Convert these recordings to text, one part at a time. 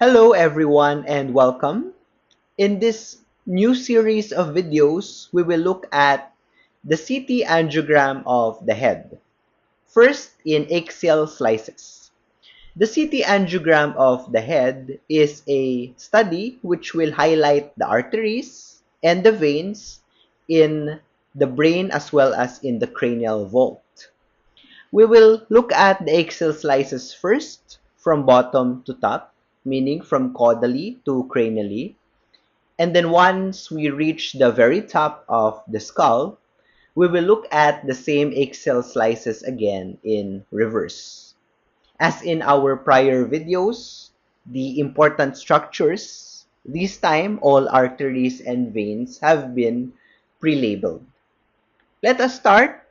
Hello everyone and welcome. In this new series of videos, we will look at the CT angiogram of the head. First, in axial slices. The CT angiogram of the head is a study which will highlight the arteries and the veins in the brain as well as in the cranial vault. We will look at the axial slices first from bottom to top, meaning from caudally to cranially. And then once we reach the very top of the skull, we will look at the same axial slices again in reverse. As in our prior videos, the important structures, this time all arteries and veins have been pre-labeled. Let us start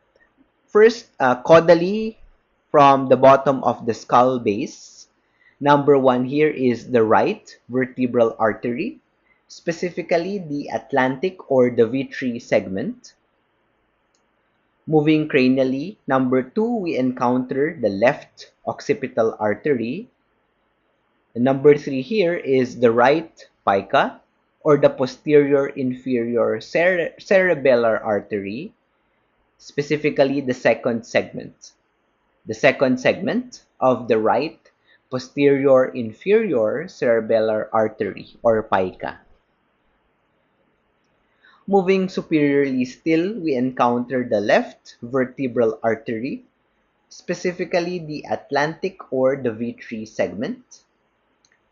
first caudally from the bottom of the skull base. Number one here is the right vertebral artery, specifically the Atlantic or the V3 segment. Moving cranially, number two, we encounter the left occipital artery. And number three here is the right pica or the posterior inferior cerebellar artery, specifically the second segment. The second segment of the right posterior inferior cerebellar artery or pica. Moving superiorly still, we encounter the left vertebral artery, specifically the Atlantic or the V3 segment.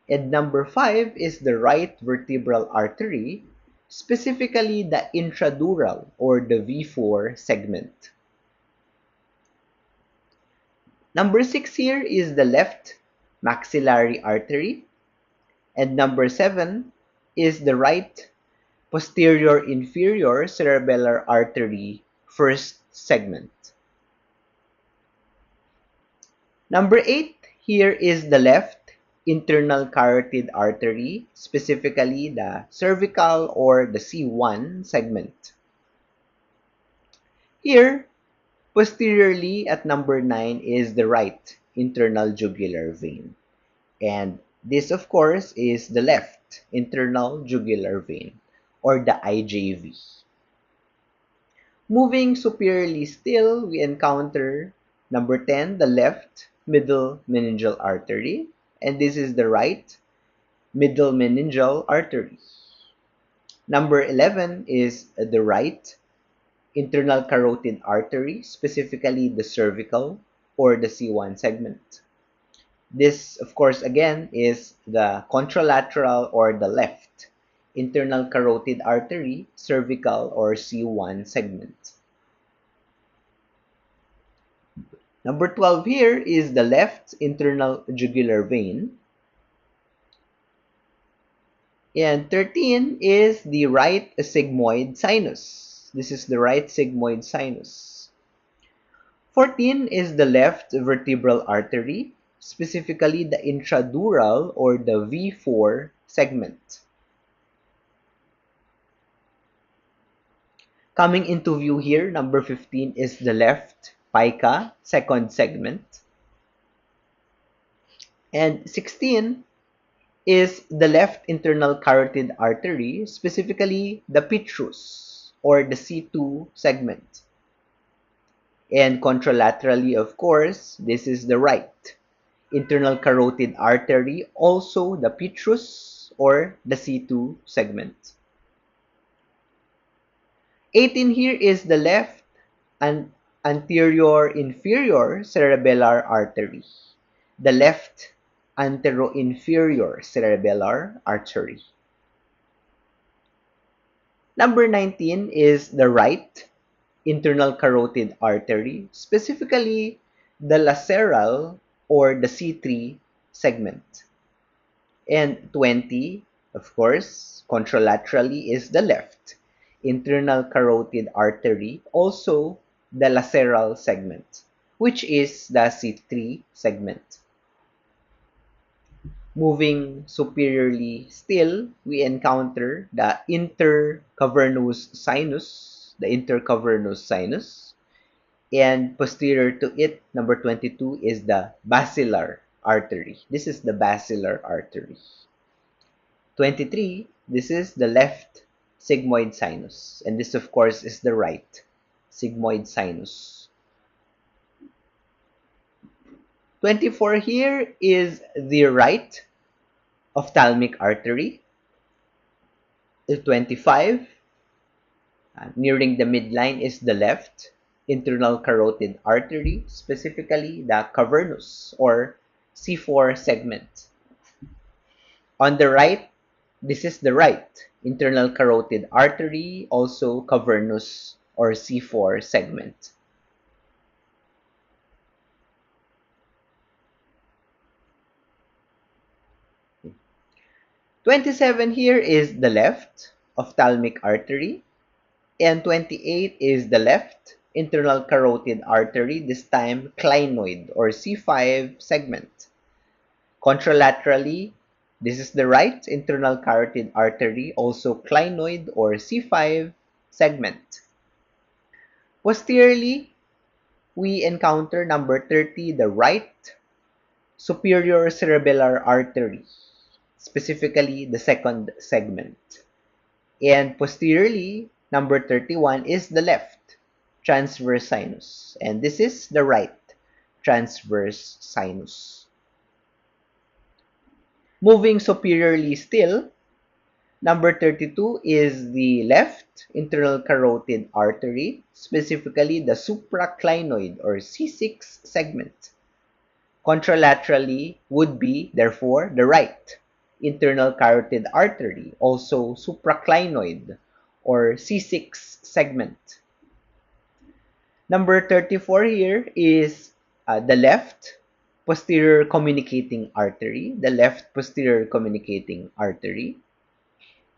And number five is the right vertebral artery, specifically the intradural or the V4 segment. Number six here is the left maxillary artery. And number seven is the right posterior inferior cerebellar artery first segment. Number eight here is the left internal carotid artery, specifically the cervical or the C1 segment. Here, posteriorly at number 9 is the right internal jugular vein. And this, of course, is the left internal jugular vein or the IJV. Moving superiorly still, we encounter number 10, the left middle meningeal artery. And this is the right middle meningeal artery. Number 11 is the right internal carotid artery, specifically the cervical or the C1 segment. This, of course, again, is the contralateral or the left internal carotid artery, cervical or C1 segment. Number 12 here is the left internal jugular vein. And 13 is the right sigmoid sinus. This is the right sigmoid sinus. 14 is the left vertebral artery, specifically the intradural or the V4 segment. Coming into view here, number 15 is the left pica, second segment. And 16 is the left internal carotid artery, specifically the petrous or the C2 segment. And contralaterally, of course, this is the right internal carotid artery, also the petrous or the C2 segment. 18 here is the left and anterior inferior cerebellar artery, the left anteroinferior cerebellar artery. Number 19 is the right internal carotid artery, specifically the lateral or the C3 segment. And 20, of course, contralaterally is the left internal carotid artery, also the lateral segment, which is the C3 segment. Moving superiorly still, we encounter the intercavernous sinus, and posterior to it, number 22, is the basilar artery. This is the basilar artery. 23, this is the left sigmoid sinus. And this, of course, is the right sigmoid sinus. 24 here is the right ophthalmic artery. 25, nearing the midline, is the left internal carotid artery, specifically the cavernous or C4 segment. On the right, this is the right internal carotid artery, also cavernous or C4 segment. Okay. 27 here is the left ophthalmic artery, and 28 is the left internal carotid artery, this time clinoid or C5 segment. Contralaterally, this is the right internal carotid artery, also clinoid or C5 segment. Posteriorly, we encounter number 30, the right superior cerebellar artery, specifically the second segment. And posteriorly, number 31 is the left transverse sinus, and this is the right transverse sinus. Moving superiorly still, number 32 is the left internal carotid artery, specifically the supraclinoid or C6 segment. Contralaterally would be, therefore, the right internal carotid artery, also supraclinoid or C6 segment. Number 34 here is the left posterior communicating artery, the left posterior communicating artery.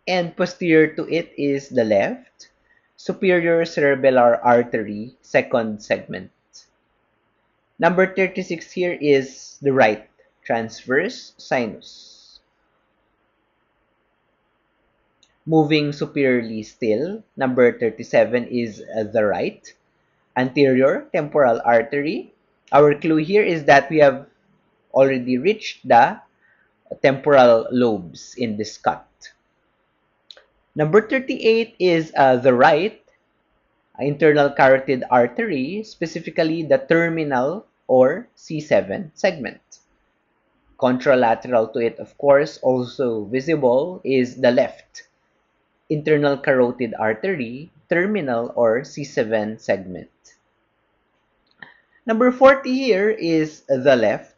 And posterior to it is the left superior cerebellar artery, second segment. Number 36 here is the right transverse sinus. Moving superiorly still, number 37 is the right anterior temporal artery. Our clue here is that we have already reached the temporal lobes in this cut. Number 38 is the right internal carotid artery, specifically the terminal or C7 segment. Contralateral to it, of course, also visible is the left internal carotid artery, terminal or C7 segment. Number 40 here is the left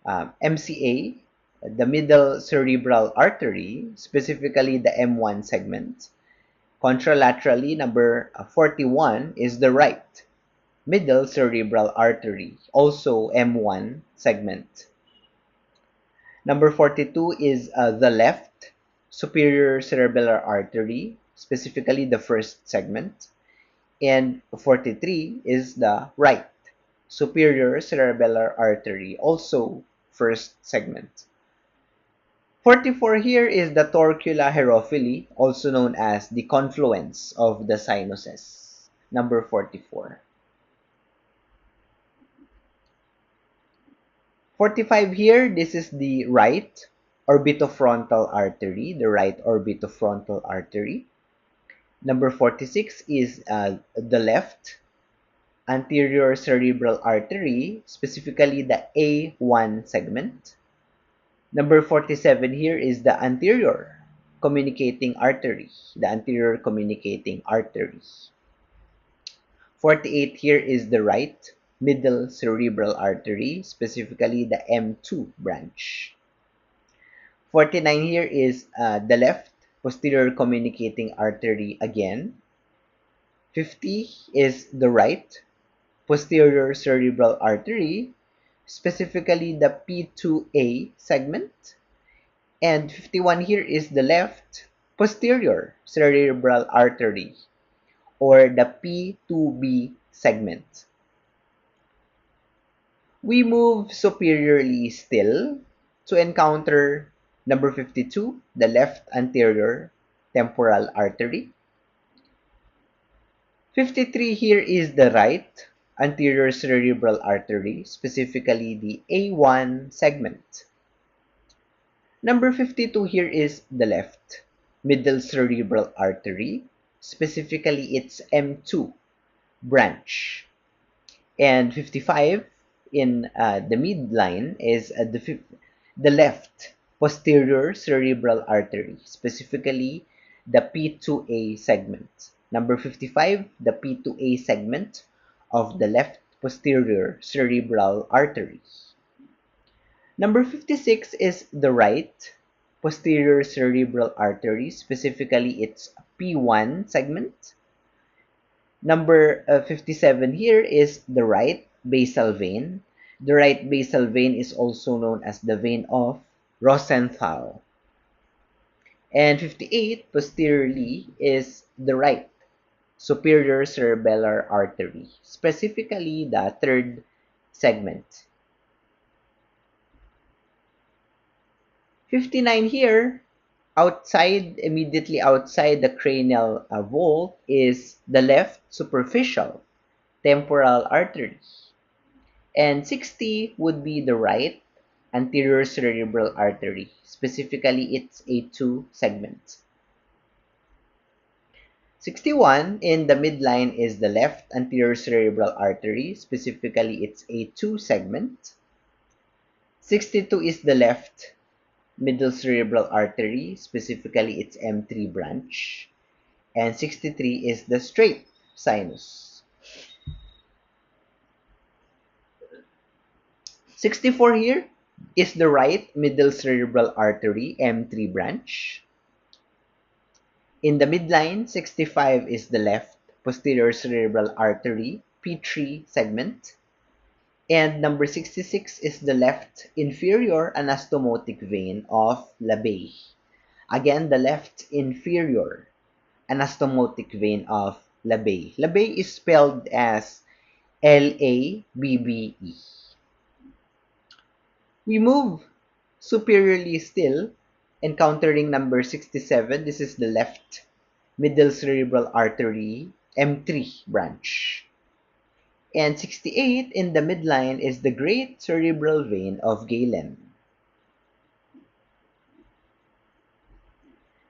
MCA, the middle cerebral artery, specifically the M1 segment. Contralaterally, number 41 is the right middle cerebral artery, also M1 segment. Number 42 is the left superior cerebellar artery, specifically the first segment. And 43 is the right superior cerebellar artery, also first segment. 44 here is the torcula herophili, also known as the confluence of the sinuses. Number 44. 45 here, this is the right orbitofrontal artery, the right orbitofrontal artery. Number 46 is the left anterior cerebral artery, specifically the A1 segment. Number 47 here is the anterior communicating artery, the anterior communicating artery. 48 here is the right middle cerebral artery, specifically the M2 branch. 49 here is the left posterior communicating artery again. 50 is the right posterior cerebral artery, specifically the P2A segment. And 51 here is the left posterior cerebral artery, or the P2B segment. We move superiorly still to encounter number 52, the left anterior temporal artery. 53 here is the right anterior cerebral artery, specifically the A1 segment. Number 52 here is the left middle cerebral artery, specifically its M2 branch. And 55 in the midline is the left posterior cerebral artery, specifically the P2A segment. Number 55, the P2A segment of the left posterior cerebral artery. Number 56 is the right posterior cerebral artery, specifically its P1 segment. Number 57 here is the right basal vein. The right basal vein is also known as the vein of Rosenthal. And 58 posteriorly is the right superior cerebellar artery, specifically the third segment. 59 here, immediately outside the cranial vault, is the left superficial temporal artery. And 60 would be the right anterior cerebral artery, specifically its A2 segment. 61 in the midline is the left anterior cerebral artery, specifically its A2 segment. 62 is the left middle cerebral artery, specifically its M3 branch. And 63 is the straight sinus. 64 here is the right middle cerebral artery, M3 branch. In the midline, 65 is the left posterior cerebral artery, P3 segment. And number 66 is the left inferior anastomotic vein of Labbe. Again, the left inferior anastomotic vein of Labbe. Labbe is spelled as Labbe. We move superiorly still, encountering number 67. This is the left middle cerebral artery, M3 branch. And 68 in the midline is the great cerebral vein of Galen.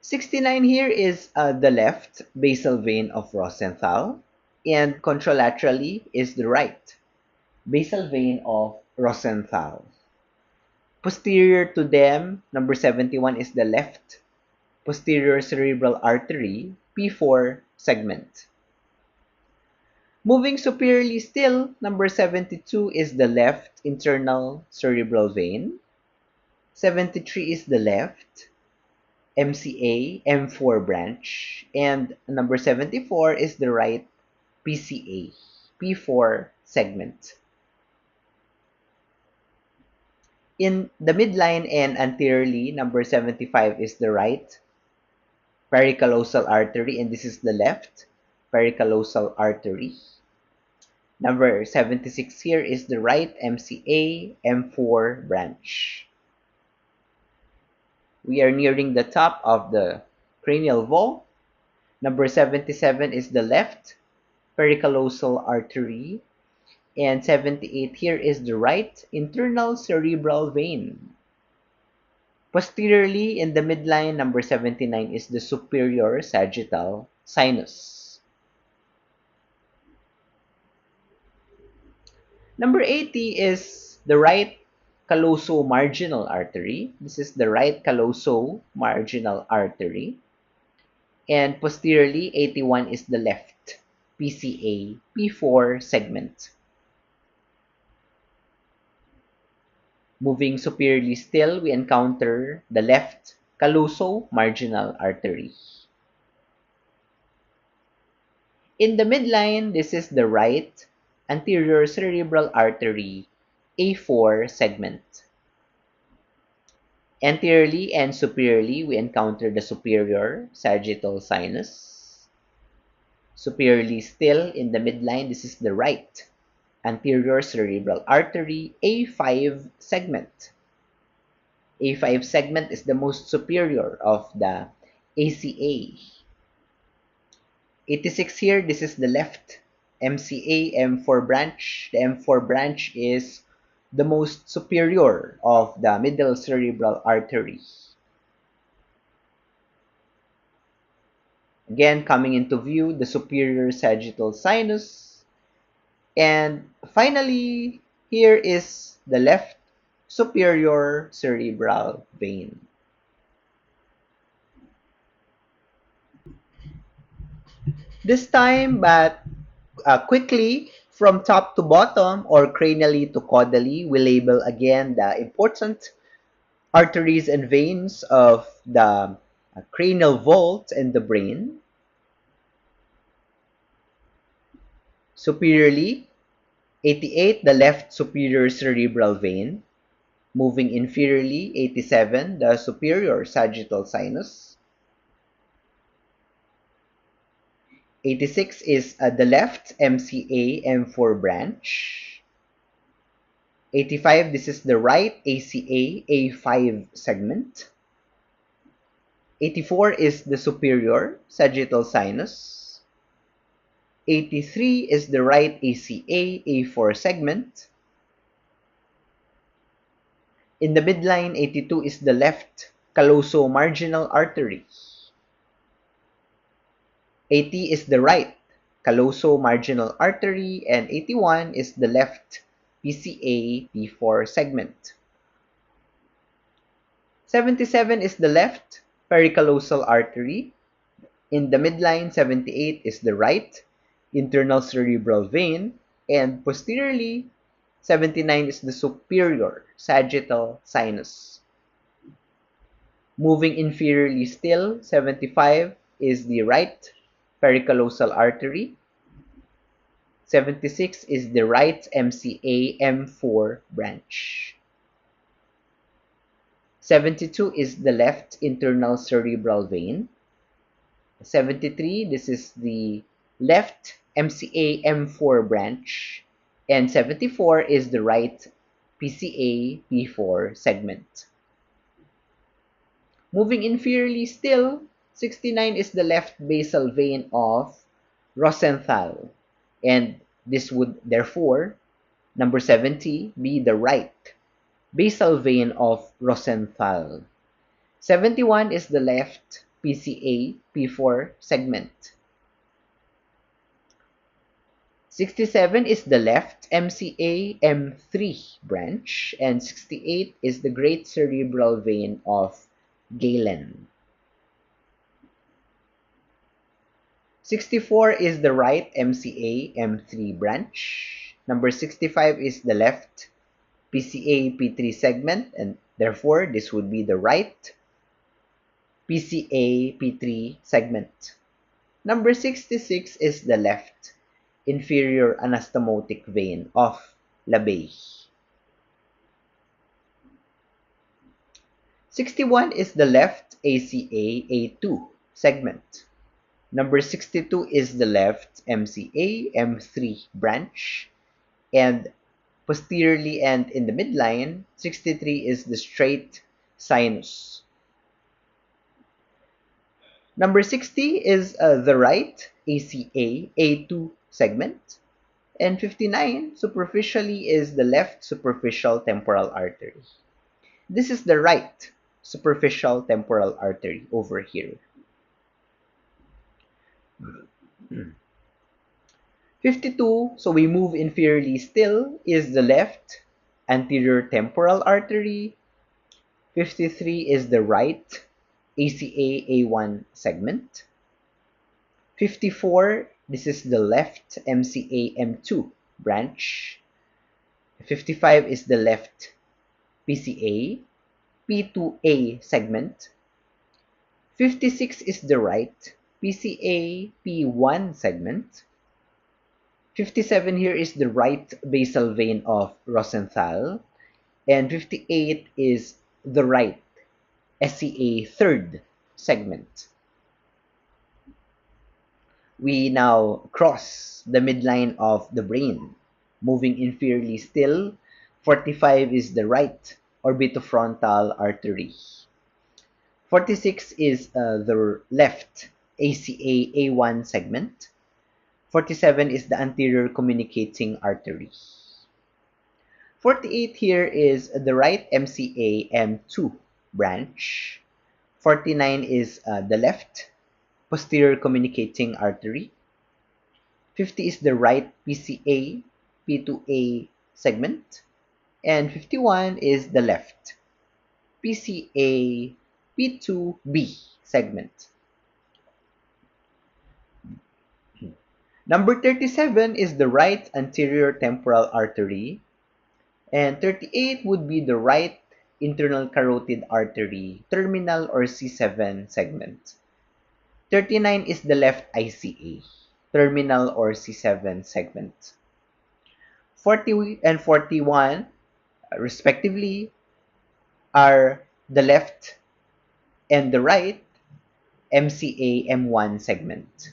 69 here is the left basal vein of Rosenthal, and contralaterally is the right basal vein of Rosenthal. Posterior to them, number 71 is the left posterior cerebral artery, P4 segment. Moving superiorly still, number 72 is the left internal cerebral vein. 73 is the left MCA M4 branch. And number 74 is the right PCA P4 segment. In the midline and anteriorly, number 75 is the right pericallosal artery, and this is the left pericallosal artery. Number 76 here is the right MCA M4 branch. We are nearing the top of the cranial vault. Number 77 is the left pericallosal artery. And 78 here is the right internal cerebral vein. Posteriorly in the midline, number 79 is the superior sagittal sinus. Number 80 is the right calloso-marginal artery. This is the right calloso-marginal artery. And posteriorly, 81 is the left PCA P4 segment. Moving superiorly still, we encounter the left calloso-marginal artery. In the midline, this is the right anterior cerebral artery, A4 segment. Anteriorly and superiorly, we encounter the superior sagittal sinus. Superiorly still, in the midline, this is the right anterior cerebral artery, A5 segment. A5 segment is the most superior of the ACA. 86 here, this is the left MCA M4 branch. The M4 branch is the most superior of the middle cerebral artery. Again, coming into view, the superior sagittal sinus. And finally, here is the left superior cerebral vein. This time, but quickly, from top to bottom or cranially to caudally, we label again the important arteries and veins of the cranial vault and the brain. Superiorly, 88, the left superior cerebral vein. Moving inferiorly, 87, the superior sagittal sinus. 86 is the left MCA M4 branch. 85, this is the right ACA A5 segment. 84 is the superior sagittal sinus. 83 is the right ACA A4 segment. In the midline, 82 is the left callosal-marginal artery. 80 is the right callosal-marginal artery, and 81 is the left PCA P4 segment. 77 is the left pericallosal artery. In the midline, 78 is the right internal cerebral vein, and posteriorly, 79 is the superior sagittal sinus. Moving inferiorly still, 75 is the right pericallosal artery. 76 is the right MCA M4 branch. 72 is the left internal cerebral vein. 73, this is the left MCA M4 branch. And 74 is the right PCA P4 segment. Moving inferiorly still, 69 is the left basal vein of Rosenthal. And this would therefore, number 70, be the right basal vein of Rosenthal. 71 is the left PCA P4 segment. 67 is the left MCA M3 branch, and 68 is the great cerebral vein of Galen. 64 is the right MCA M3 branch. Number 65 is the left PCA P3 segment, and therefore this would be the right PCA P3 segment. Number 66 is the left inferior anastomotic vein of Labey. 61 is the left ACA A2 segment. Number 62 is the left MCA M3 branch. And posteriorly and in the midline, 63 is the straight sinus. Number 60 is the right ACA A2 segment. And 59, superficially, is the left superficial temporal artery. This is the right superficial temporal artery over here. 52, so we move inferiorly still, is the left anterior temporal artery. 53 is the right ACA A1 segment. 54, this is the left MCA M2 branch. 55 is the left PCA P2A segment. 56 is the right PCA P1 segment. 57 here is the right basal vein of Rosenthal. And 58 is the right SCA third segment. We now cross the midline of the brain. Moving inferiorly still, 45 is the right orbitofrontal artery. 46 is the left ACA A1 segment. 47 is the anterior communicating artery. 48 here is the right MCA M2 branch. 49 is the left posterior communicating artery. 50 is the right PCA P2A segment. And 51 is the left PCA P2B segment. Number 37 is the right anterior temporal artery, and 38 would be the right internal carotid artery, terminal or C7 segment. 39 is the left ICA, terminal or C7 segment. 40 and 41, respectively, are the left and the right MCA M1 segment.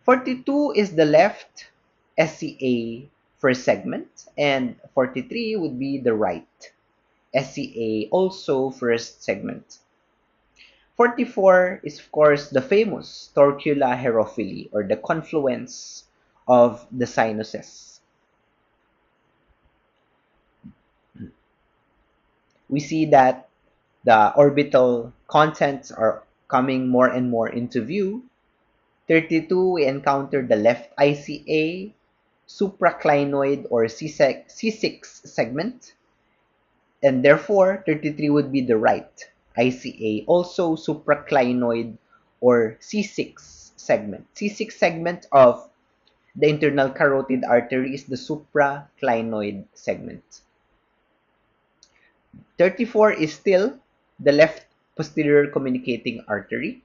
42 is the left SCA first segment, and 43 would be the right SCA also first segment. 44 is of course the famous torcular herophily, or the confluence of the sinuses. We see that the orbital contents are coming more and more into view. 32, we encounter the left ICA, supraclinoid or C6 segment, and therefore 33 would be the right ICA, also supraclinoid or C6 segment. C6 segment of the internal carotid artery is the supraclinoid segment. 34 is still the left posterior communicating artery.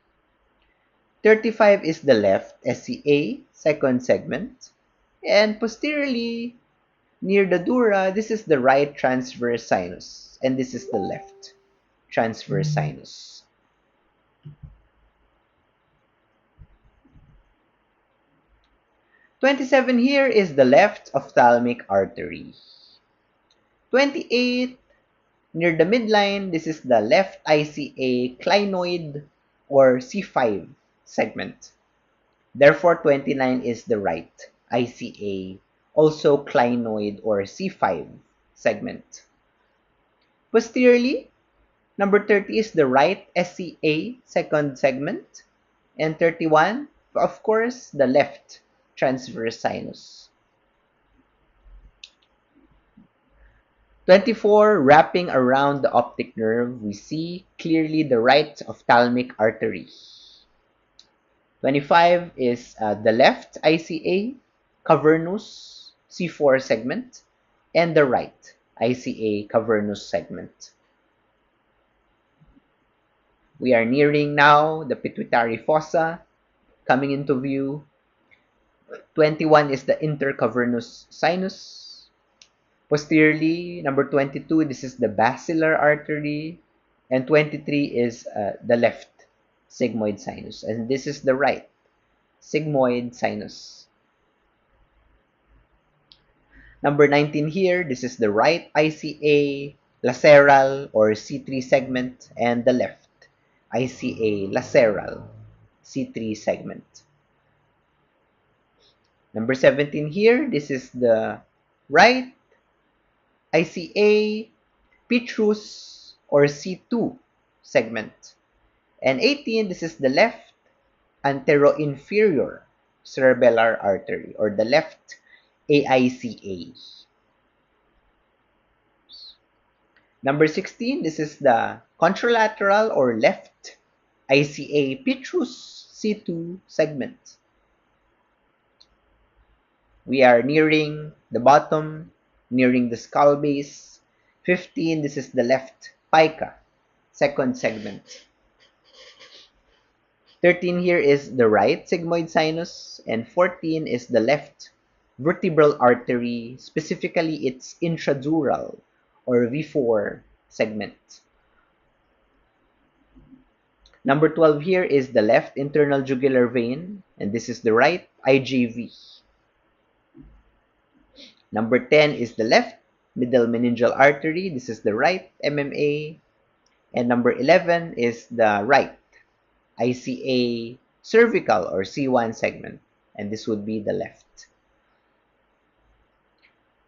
35 is the left SCA, second segment. And posteriorly, near the dura, this is the right transverse sinus. And this is the left transverse sinus. "27 here is the left ophthalmic artery. 28, near the midline, this is the left ICA clinoid or C5 segment. Therefore, 29 is the right ICA, also clinoid or C5 segment. Posteriorly, number 30 is the right SCA second segment, and 31, of course, the left transverse sinus. 24, wrapping around the optic nerve, we see clearly the right ophthalmic artery. 25 is the left ICA cavernous C4 segment, and the right ICA cavernous segment. We are nearing now the pituitary fossa coming into view. 21 is the intercavernous sinus. Posteriorly, number 22, this is the basilar artery, and 23 is the left sigmoid sinus, and this is the right sigmoid sinus. Number 19 here, this is the right ICA lateral or C3 segment, and the left ICA lateral C3 segment. Number 17 here, this is the right ICA petrous or C2 segment. And 18, this is the left anteroinferior cerebellar artery, or the left AICA. Number 16, this is the contralateral or left ICA petrous C2 segment. We are nearing the bottom, nearing the skull base. 15, this is the left pica, second segment. 13 here is the right sigmoid sinus, and 14 is the left vertebral artery, specifically its intradural or V4 segment. Number 12 here is the left internal jugular vein, and this is the right IJV. Number 10 is the left middle meningeal artery. This is the right MMA. And number 11 is the right ICA cervical or C1 segment, and this would be the left.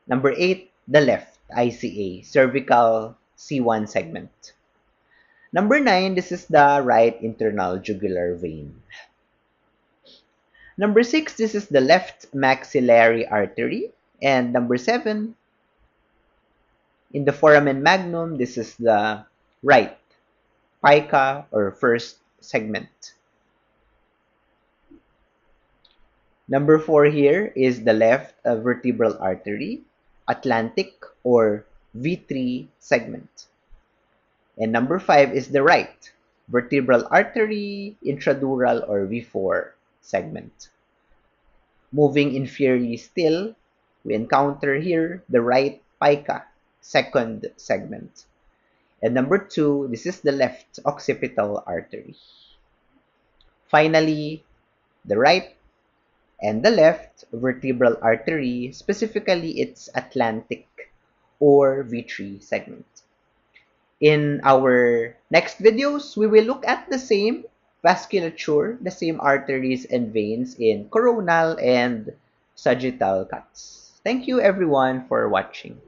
Number 8 the left ICA, cervical C1 segment. Number 9, this is the right internal jugular vein. Number 6, this is the left maxillary artery. And number 7, in the foramen magnum, this is the right pica or first segment. Number 4 here is the left vertebral artery, Atlantic or V3 segment. And number 5 is the right vertebral artery, intradural or V4 segment. Moving inferiorly still, we encounter here the right pica, second segment. And number 2, this is the left occipital artery. Finally, the right and the left vertebral artery, specifically its Atlantic or V3 segment. In our next videos, we will look at the same vasculature, the same arteries and veins in coronal and sagittal cuts. Thank you everyone for watching.